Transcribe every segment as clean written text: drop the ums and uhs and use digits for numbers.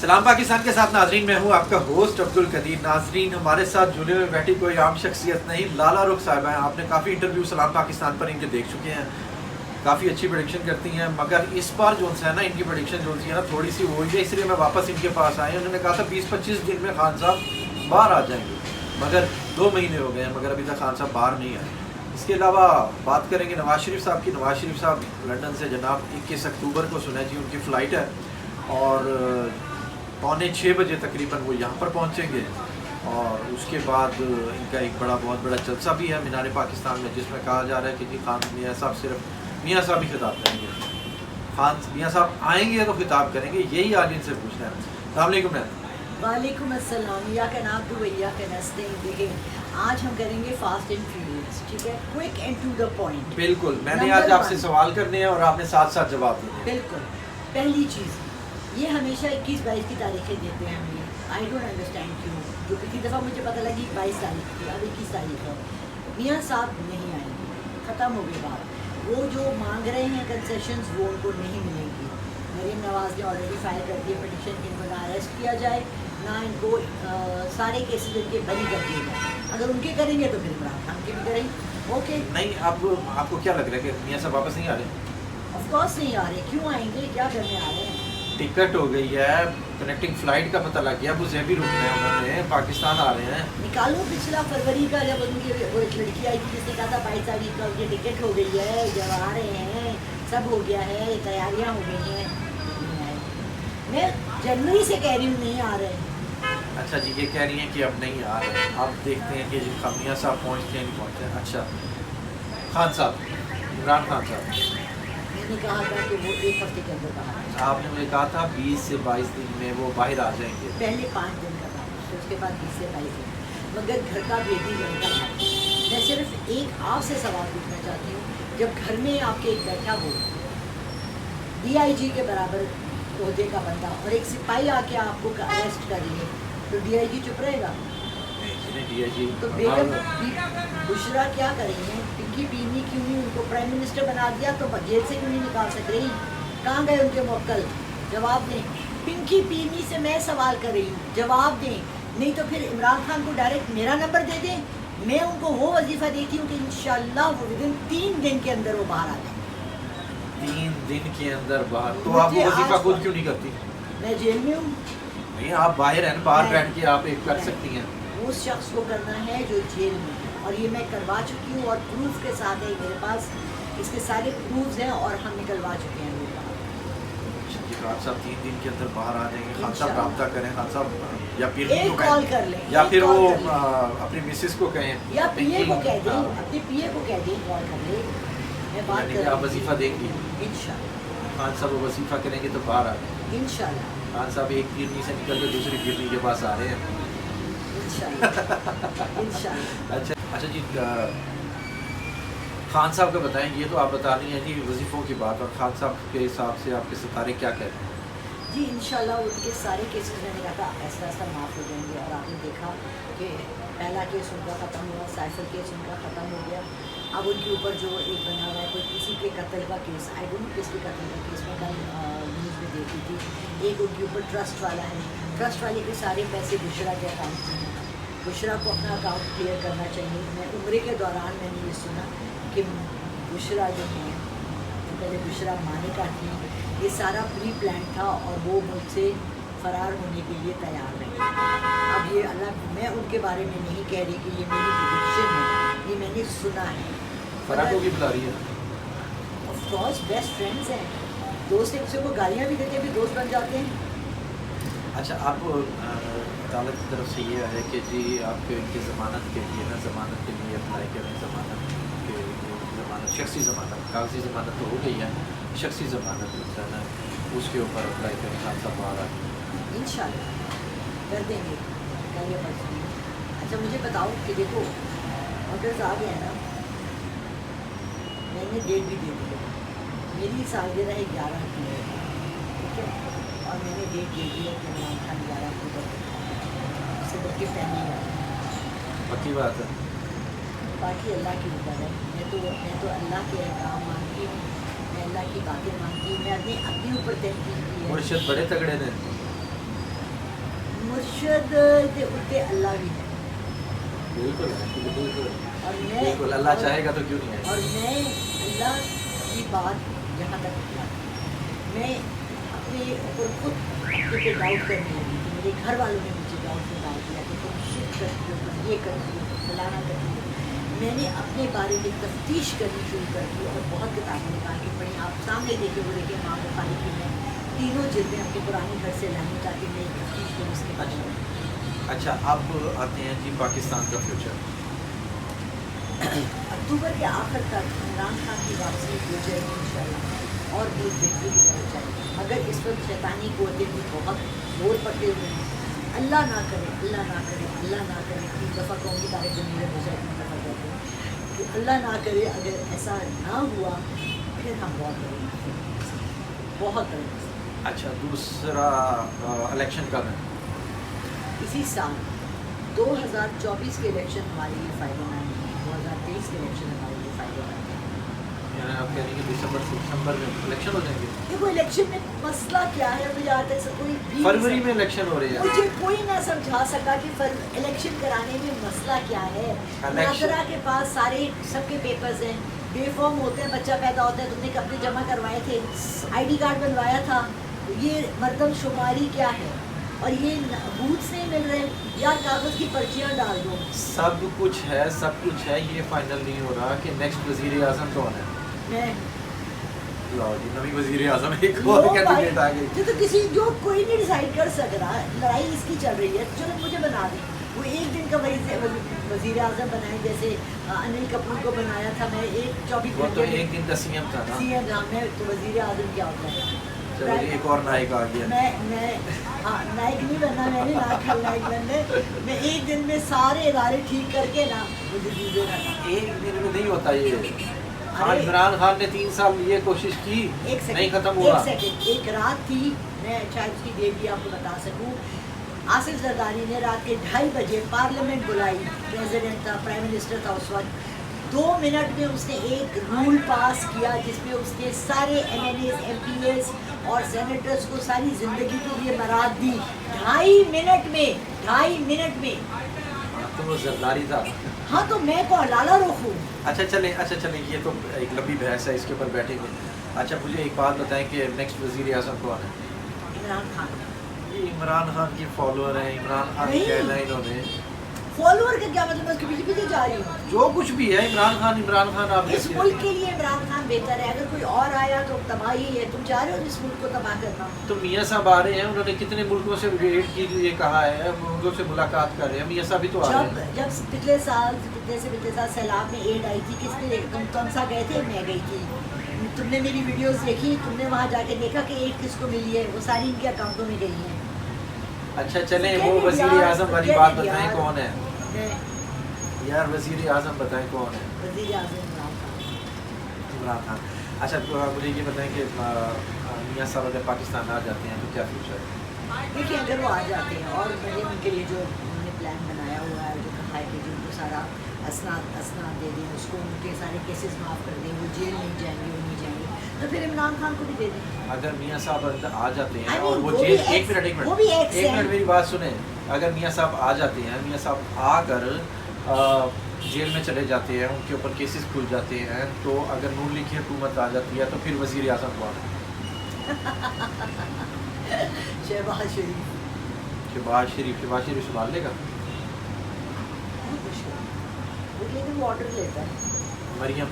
सलाम पाकिस्तान के साथ नाजरीन, मैं हूं आपका होस्ट अब्दुल कदीर। नाजरीन, हमारे साथ जुड़े हुए बैठी कोई आम शख्सियत नहीं, लाला रुख साहिबा हैं। आपने काफ़ी इंटरव्यू सलाम पाकिस्तान पर इनके देख चुके हैं, काफ़ी अच्छी प्रेडिक्शन करती हैं। मगर इस बार जो है ना, इनकी प्रेडिक्शन जो है ना थोड़ी सी हुई है, इसलिए मैं वापस इनके पास आए। उन्होंने कहा था 20-25 दिन में खान साहब बाहर आ जाएंगे, मगर 2 महीने हो गए हैं, मगर अभी तक खान साहब बाहर नहीं आए। इसके अलावा बात करेंगे नवाज शरीफ साहब की। नवाज शरीफ साहब लंदन से जनाब 21 अक्टूबर को सुना जी उनकी फ़्लाइट है, और 5:45 बजे तकरीबन वो यहाँ पर पहुँचेंगे। और उसके बाद इनका एक बहुत बड़ा जलसा भी है मीनार पाकिस्तान में, जिसमें कहा जा रहा है कि जी खान मियाँ साहब सिर्फ मियाँ साहब ही खिताब करेंगे। खान मियाँ साहब आएंगे तो खिताब करेंगे, यही आज इनसे पूछना है। अस्सलाम वालेकुम अस्सलाम, या का नाम तो भैया का नस्ते। देखिए, आज हम करेंगे फास्ट एंड फ्यूरियस, ठीक है, quick and to the point. बिल्कुल, मैंने आज आपसे सवाल करने हैं और आपने साथ साथ जवाब देने हैं। बिल्कुल। पहली चीज़, ये हमेशा 21-22 की तारीखें देते हैं हमें। आई डोंट अंडरस्टैंड क्यों। जो पिछली दफ़ा मुझे पता लगी 22 तारीख थी, अब 21 तारीख है। मियाँ साहब नहीं आएंगे, ख़त्म हो गई बात। वो जो मांग रहे हैं कंसेशंस, वो उनको नहीं मिलेंगी। मरीम नवाज़ ने ऑलरेडी फाइल कर दिया पिटिशन कि इनको ना अरेस्ट किया जाए, ना इनको सारे केसेस इनके बरी कर दिए जाए। अगर उनके करेंगे तो फिर इमरान खान के भी करेंगे। ओके नहीं, अब आपको क्या लग रहा है कि मियाँ साहब वापस नहीं आ रहे? ऑफकोर्स नहीं आ रहे। क्यों आएंगे, क्या करने आ रहे हैं? टिकट हो गई है, कनेक्टिंग फ्लाइट का पता लग गया, मुझे भी रुकना है, उन्होंने पाकिस्तान आ रहे हैं। निकालो पिछला फरवरी का, जब उनकी वो एक लड़की आई थी जिसने कहा था 22 तारीख का उनकी टिकट हो गई है, जब आ रहे हैं, सब हो गया है, तैयारियां हो गई हैं। मैं जनवरी से कह रही हूँ नहीं आ रहे हैं। अच्छा जी, ये कह रही हैं कि अब नहीं आ रहे हैं। अब देखते हैं कि जी मियाँ साहब पहुँचते हैं नहीं पहुँचते हैं। अच्छा, खान साहब, इमरान खान साहब, मैंने कहा था कि वो 1 हफ्ते के अंदर बाहर। आपने मुझे कहा था 20 से 22 दिन में वो बाहर आ जाएंगे। पहले 5 दिन का था, फिर उसके बाद 20 से 22 दिन। मगर घर का बेटी बनता है। मैं सिर्फ एक आपसे सवाल पूछना चाहती हूँ, जब घर में आपके एक बैठा हो DIG के बराबर ओहदे का बंदा और एक सिपाही आके आपको अरेस्ट कर ले, तो DIG चुप रहेगा? DIG तो बेगम बुशरा क्या करेंगे? पिंकी पीनी क्यों नहीं उनको प्राइम मिनिस्टर बना दिया, तो जेल से क्यों नहीं निकाल सक रही? कहाँ गए उनके मोक्कल? जवाब दें। पिंकी पीनी से मैं सवाल कर रही हूँ, जवाब दें। नहीं तो फिर इमरान खान को डायरेक्ट मेरा नंबर दे दें, मैं उनको वो वजीफ़ा देती हूँ कि इंशाल्लाह वो विदिन 3 दिन के अंदर वो बाहर आ जाए। 3 दिन के अंदर बाहर? तो आप वो वजीफा खुद क्यों नहीं करती? मैं जेल में हूँ। नहीं, आप बाहर हैं, बाहर बैठ के आप एक कर सकती हैं। उस शख्स को करना है जो जेल में है, और ये मैं करवा चुकी हूँ और प्रूफ के साथ है मेरे पास, इसके सारे प्रूफ्स हैं और हम निकलवा चुके हैं। खान साहब 3 दिन के अंदर बाहर आ जाएंगे। खान साहब रब्ता करें, खान साहब या फिर एक कॉल कर लें, या फिर वो अपनी मिसेस को कहें, या PA को कह दें, अपने PA को कह दें कॉल कर ले, मैं बात कर। आप वजीफा देंगी इंशाल्लाह। खान साहब वो वजीफा करेंगे तो बाहर आ जाएंगे इंशाल्लाह। खान साहब एक गिरनी से निकल के दूसरी गिरनी के पास आ रहे हैं इंशाल्लाह इंशाल्लाह। अच्छा जी, खान साहब का बताएं। ये तो आप बता रही हैं जी वजीफ़ों की बात, और खान साहब के हिसाब से आपके सितारे क्या कहते हैं? जी इंशाल्लाह उनके सारे केसेस मैंने कहा था ऐसा ऐसा माफ़ हो जाएंगे, और आपने देखा कि पहला केस उनका ख़त्म हुआ, साइफर केस उनका ख़त्म हो गया। अब उनके ऊपर जो एक बना हुआ है कोई किसी के कत्ल का केस, आई डोंट नो किसके कत्ल का केस, मैं कल न्यूज़ में देखी थी। एक उनके ऊपर ट्रस्ट वाला है, ट्रस्ट वाले के सारे पैसे बुशरा के अकाउंट में हैं, बुशरा को अपना अकाउंट क्लियर करना चाहिए। मैं उम्रे के दौरान मैंने ये सुना कि बुशरा जो है, तो पहले बुशरा मानिका थी, ये सारा प्री प्लान था और वो मुझसे फ़रार होने के लिए तैयार नहीं। अब ये अल्लाह, मैं उनके बारे में नहीं कह रही कि ये मेरी प्रेडिक्शन है, ये मैंने सुना है। फरार होगी बुला रही है। ऑफ कोर्स बेस्ट फ्रेंड्स हैं, दोस्त एक दूसरे को गालियाँ भी देते भी दोस्त बन जाते हैं। अच्छा, आप अदालत की तरफ से ये है कि जी आपके इनकी ज़मानत के लिए ना, ज़मानत के लिए अप्लाई करें, ज़मानत के ज़मानत, शख्सी ज़मानत, कागजी ज़मानत तो हो गई है, शख्सी ज़मानत जो है ना उसके ऊपर अप्लाई करें। खान साहब बाहर आ गए इंशाल्लाह कर देंगे कल या परसों। अच्छा मुझे बताओ कि देखो ऑर्डर्स आ गए हैं ना, मैंने डेट भी दे दी है, मेरी सालगिरह है 11 अक्टूबर, ठीक है, और मैंने डेट दे दी है कि इमरान खान 11 अक्टूबर से बढ़ के फैमिली है। पक्की बात है। बाकी अल्लाह के ऊपर है। मैं तो अल्लाह के अहकाम मानती हूँ, मैं अल्लाह की बातें मानती हूँ, मैं अपने ऊपर तहकीक की है। मुर्शिद बड़े तगड़े ने। مرشد دے اتے اللہ بھی ہے بالکل بالکل اور میں بالکل اللہ چاہے گا تو کیوں نہیں ہے. اور میں اللہ کی بات جہاں تک نکلا میں اپنے اوپر خود اپنے پہ ڈاؤٹ کرنے لگی کہ میرے گھر والوں نے مجھے ڈاؤٹ میں ڈال دیا کہ تم شرک کرتی ہو تم یہ کرتی ہو تم فلانا کرتی ہو. میں نے اپنے بارے میں تفتیش کرنی شروع کر دی اور بہت کتابیں نکال کے پڑھی. آپ سامنے دیکھے وہ دیکھیں امام بخاری کی میں تینوں جلدیں اپنے پرانے گھر سے لائیں تاکہ میں تفتیش کروں اس کے بارے میں. اچھا اب آتے ہیں جی پاکستان کا فیوچر. اکتوبر کے آخر تک عمران خان کی واپسی ہو جائے گی انشاءاللہ اور ایک بہتری کی طرف جائے گی. مگر اس وقت شیطانی قوتیں بھی بہت زور پکڑے ہوئے ہیں. اللہ نہ کرے اللہ نہ کرے اللہ نہ کرے 3 دفعہ قوم کی تاریخ میں میرے بجائے 3 دفعہ کہتے ہیں کہ اللہ نہ کرے اگر ایسا نہ ہوا پھر ہم بہت کریں بہت کریں. اچھا دوسرا الیکشن کب ہے؟ اسی سال 2024 کے الیکشن ہمارے لیے فائدہ مند ہے. 2023 کے الیکشن ہمارے لیے فائدہ مند ہے. یعنی آپ کہہ رہی ہیں کہ دسمبر میں الیکشن ہو جائیں گے؟ دیکھو الیکشن میں مسئلہ کیا ہے مجھے آتا ہے کوئی بھی فروری میں الیکشن ہو رہی ہے. مجھے کوئی نہ سمجھا سکا کہ الیکشن کرانے میں مسئلہ کیا ہے. ناظرہ کے پاس سارے سب کے پیپرز ہیں بے فارم ہوتے ہیں. بچہ پیدا ہوتا ہے تم نے کب جمع کروائے تھے آئی ڈی کارڈ بنوایا تھا. یہ مردم شماری کیا ہے اور یہ بوتھس نہیں مل رہے یا کاغذ کی پرچیاں ڈال دو. سب کچھ ہے سب کچھ ہے. یہ فائنل نہیں ہو رہا کہ نیکسٹ وزیر اعظم کون ہے. میں لاؤ جی نئی وزیر اعظم ایک اور کینڈیڈیٹ آ گئی. جو تو کسی جو کوئی نہیں ڈیسائیڈ کر سک رہا. لڑائی اس کی چل رہی ہے چلو مجھے بنا دیں. وہ ایک دن کا وزیر اعظم بنائے جیسے انل کپور کو بنایا تھا. میں ایک 24 وہ تو ایک دن کا سی ایم تھا نا. سی ایم نام میں تو وزیر اعظم کیا ہوتا ہے. چلو ایک اور نائک آ گیا. میں ہاں نائک نہیں بننا میں نے نائک بننے. میں ایک دن میں سارے ادارے ٹھیک کر کے نا مجھے دیجیے نا. ایک دن میں نہیں ہوتا یہ. عمران خان نے 3 سال یہ کوشش کی نہیں ختم ہوا. ایک سیکنڈ ایک رات تھی میں شاید اس کی ڈیٹ بھی آپ کو بتا سکوں. آصف زرداری نے رات کے 2:30 بجے پارلیمنٹ بلائی. پریزیڈنٹ تھا پرائم منسٹر تھا اس وقت. 2 منٹ میں اس نے ایک رول پاس کیا جس میں اس نے سارے M N As M P As اور سینیٹرز کو ساری زندگی کے لیے مراد دی. 2.5 منٹ میں 2.5 منٹ میں. تو وہ زرداری تھا. ہاں تو میں کون لالا رخ ہوں. اچھا چلیں یہ تو ایک لمبی بحث ہے اس کے اوپر بیٹھیں گے. اچھا مجھے ایک بات بتائیں کہ نیکسٹ وزیر اعظم کون ہے؟ عمران خان. یہ عمران خان کی فالوور ہیں. عمران خان کہنا انہوں نے فالوور کا کیا مطلب. میں اس کے پیچھے پیچھے جا رہی ہوں. جو کچھ بھی ہے عمران خان آپ اس ملک کے لیے عمران خان بہتر ہے. اگر کوئی اور آیا تو تباہی ہے. تم چاہ رہے ہو اس ملک کو تباہ کرنا. تو میاں صاحب آ رہے ہیں. انہوں نے کتنے ملکوں سے وزٹ کی لیے کہا ہے. ان سے ملاقات کر رہے ہیں. میاں صاحب بھی تو آ رہے ہیں. جب پچھلے سال سیلاب میں ایڈ آئی تھی کس نے تم کون سا گئے تھے. میں گئی تھی. تم نے میری ویڈیوز دیکھی. تم نے وہاں جا کے دیکھا کہ ایڈ کس کو ملی ہے. وہ ساری ان کے اکاؤنٹوں میں گئی ہیں. اچھا چلیں وہ وزیر اعظم والی بات بتائیں کون ہے یار. وزیر اعظم بتائیں کون ہے. وزیر اعظم عمران خان. اچھا مجھے یہ بتائیں کہ میاں صاحب اگر پاکستان آ جاتے ہیں تو کیا فیوچر ہے؟ دیکھیے اگر وہ آ جاتے ہیں اور مریم ان کے لیے جو انہوں نے پلان بنایا ہوا ہے جو کہا ہے کہ جن کو سارا اسناد دے دیں اس کو ان کے سارے کیسز معاف کر دیں. وہ جیل نہیں جائیں گے. وہ نہیں جائیں گے تو پھر عمران خان کو بھی دے دیں. اگر میاں صاحب آ جاتے ہیں اور وہ جیل ایک منٹ میری بات سنیں. اگر میاں صاحب آ جاتے ہیں میاں صاحب آ کر جیل میں چلے جاتے ہیں ان کے اوپر کیسز کھل جاتے ہیں تو اگر نون لیگ کی حکومت آ جاتی ہے تو پھر وزیر اعظم کون ہے؟ شہباز شریف. شہباز شریف سنبھال لے گا. بہت مشکل لیکن وہ آرڈر لیتا ہے. مریم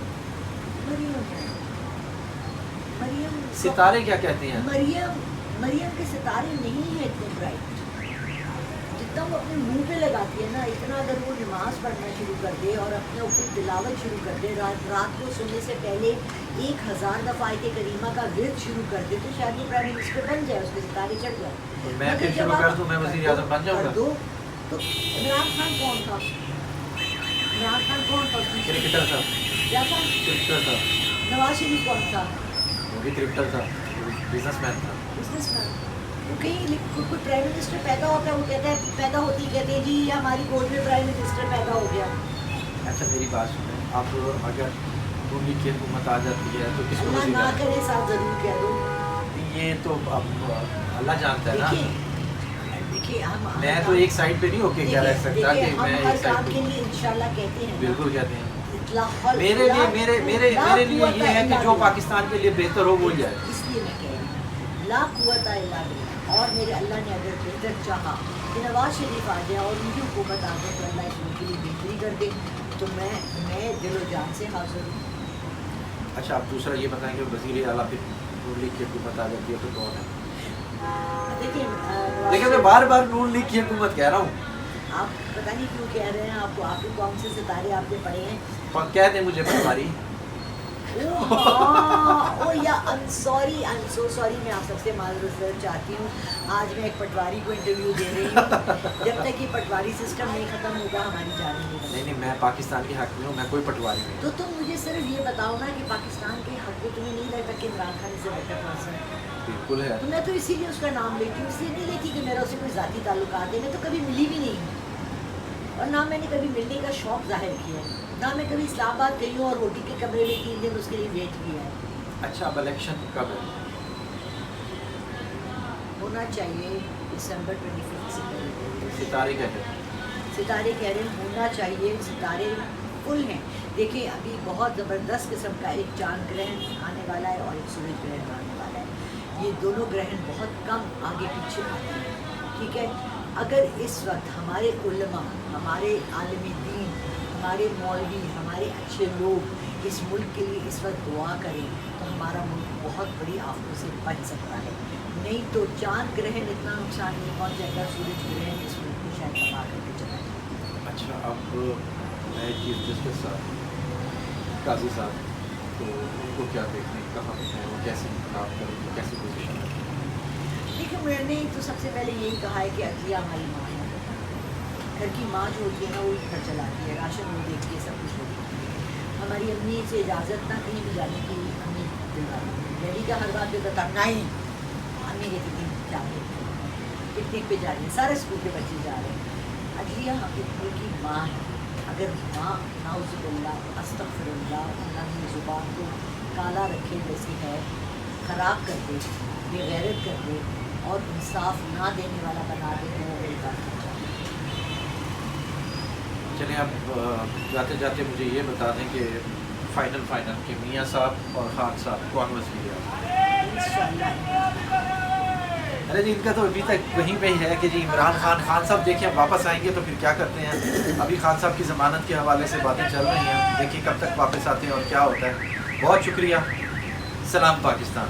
ستارے کیا کہتے ہیں. مریم کے ستارے نہیں ہیں اتنے برائٹ جتنا وہ اپنے منہ پہ لگاتی ہے نا. اتنا اگر وہ نماز پڑھنا شروع کر دے اور اپنے اوپر تلاوت شروع کر دے رات کو سونے سے پہلے 1000 دفعہ آیت کریمہ کا ورد شروع کر دے تو شاید وہ پرائم منسٹر بن جائے. اس کے ستارے چڑھ جائے. میں پھر شروع کر دوں میں وزیر اعظم بن جاؤں گا. تو عمران خان کون تھا. کرکٹر تھا. کیا تھا. کرکٹر تھا. نواز شریف کون تھا. وہ بھی کرکٹر تھا. بزنس مین تھا. وہ کہیں کوئی پرائم منسٹر پیدا ہوتا ہے وہ کہتا ہے پیدا ہوتی کہتے ہیں جی ہماری گود میں پرائم منسٹر پیدا ہو گیا. اچھا میری بات سنیں. آپ اگر نون لیگ کی حکومت آ جاتی ہے تو کس کو اللہ نہ کرے ساتھ ضرور کہہ دو. یہ تو اب اللہ جانتا ہے نا. دیکھیے देखिए हम मैं तो एक साइड पे नहीं होके क्या रह सकता कि हम मैं हर एक काम साइड के पे। लिए इंशाल्लाह कहते हैं ना, बिल्कुल कहते हैं। इत्लाह- मेरे लिए मेरे लिए ये है कि जो इल्ला पाकिस्तान के लिए बेहतर हो वो ही जाए। इसलिए मैं कह रही हूँ ला कुव्वता इल्ला बिल्लाह। और मेरे अल्लाह ने अगर बेहतर चाहा कि नवाज शरीफ आ जाए और उनकी हुकूमत आ जाए तो अल्लाह इस मुल्क के लिए बेहतरी कर दे, तो मैं दिलो जान से हाजिर हूँ। अच्छा, आप दूसरा ये बताएं कि वज़ीर आला फिर नून लीग की हुकूमत आ जाती है तो कौन है? देखिए मैं बार बार नून लीग की हुकूमत कह रहा हूँ, आप पता नहीं क्यों कह रहे हैं, आपको आपके कौन से सितारे आपने पढ़े हैं? कह दें मुझे पटवारी। ओ या आई एम सो सॉरी, मैं आप सबसे माजूर चाहती हूँ। आज मैं एक पटवारी को इंटरव्यू दे रही हूँ। जब तक ये पटवारी सिस्टम नहीं ख़त्म होगा हमारी जान नहीं बनेगी। नहीं मैं पाकिस्तान के हक में हूँ, मैं कोई पटवारी नहीं। तो तुम मुझे सिर्फ ये बताओ ना कि पाकिस्तान के हक में तुम्हें नहीं लगता कि इमरान खान से बेटर पर्सन है? बिल्कुल है। तो मैं तो इसीलिए उसका नाम लेती हूँ, इसलिए नहीं लेती कि मेरा उससे कोई ज़ाती ताल्लुकात है। मैं तो कभी मिली भी नहीं हूँ और ना मैंने कभी मिलने का शौक़ ज़ाहिर किया है, ना मैं कभी इस्लामाबाद गई हूँ और रोटी के कमरे में 3 दिन उसके लिए वेट किया है। अच्छा, अब इलेक्शन कब है? होना चाहिए दिसंबर 25 से पहले। सितारे का है। सितारे कह रहे हैं होना चाहिए, सितारे फुल हैं। देखिए अभी बहुत ज़बरदस्त किस्म का एक चांद ग्रहण आने वाला है और एक सूरज ग्रहण आने वाला है। ये दोनों ग्रहण बहुत कम आगे पीछे आते हैं, ठीक है। अगर इस वक्त हमारे उलमा, हमारे आलिम दीन, हमारे मौलवी, हमारे अच्छे लोग इस मुल्क के लिए इस वक्त दुआ करें तो हमारा मुल्क बहुत बड़ी आफतों से बच सकता है। नहीं तो चांद ग्रहण इतना नुकसान नहीं पहुँचाएगा, सूरज ग्रहण इस मुल्क को शायद तबाह करके चला जाए। अच्छा, अब नए चीफ जस्टिस साहब, काजी साहब, तो उनको क्या देखते हैं, कहाँ पे हैं वो, कैसे काम करेंगे, कैसी पोजीशन है? देखिए मैंने तो सबसे पहले यही कहा है कि अदलिया हमारी माँ है। घर की माँ जो होती है ना, वो ही घर चलाती है, राशन वो देखती है, सब कुछ वो देखती है। हमारी अम्मी से इजाज़त ना कहीं भी जाने की अम्मी दिलवाती है। डैडी का हर बात पे बता नहीं, अम्मी ये कितनी जा रही है, पिकनिक पे जा रही है, सारे स्कूल के बच्चे जा रहे हैं। अदलिया अपनी की माँ है। अगर माँ नाउज़ुबिल्लाह अस्तग़फिरुल्लाह अपनी ज़ुबान को काला रखे जैसी है, ख़राब कर दे, बेगैरत कर दे और इंसाफ ना देने वाला बना दे तो वो बेकार हो जाए। चलिए, अब जाते जाते मुझे ये बता दें कि फाइनल कि मियाँ साहब और खान साहब कौन वज़ीर है? इंशाअल्लाह। अरे जी, इनका तो अभी तक वहीं पे ही है कि जी इमरान खान साहब देखिए वापस आएंगे तो फिर क्या करते हैं। अभी खान साहब की ज़मानत के हवाले से बातें चल रही हैं, देखिए कब तक वापस आते हैं और क्या होता है। बहुत शुक्रिया। सलाम पाकिस्तान।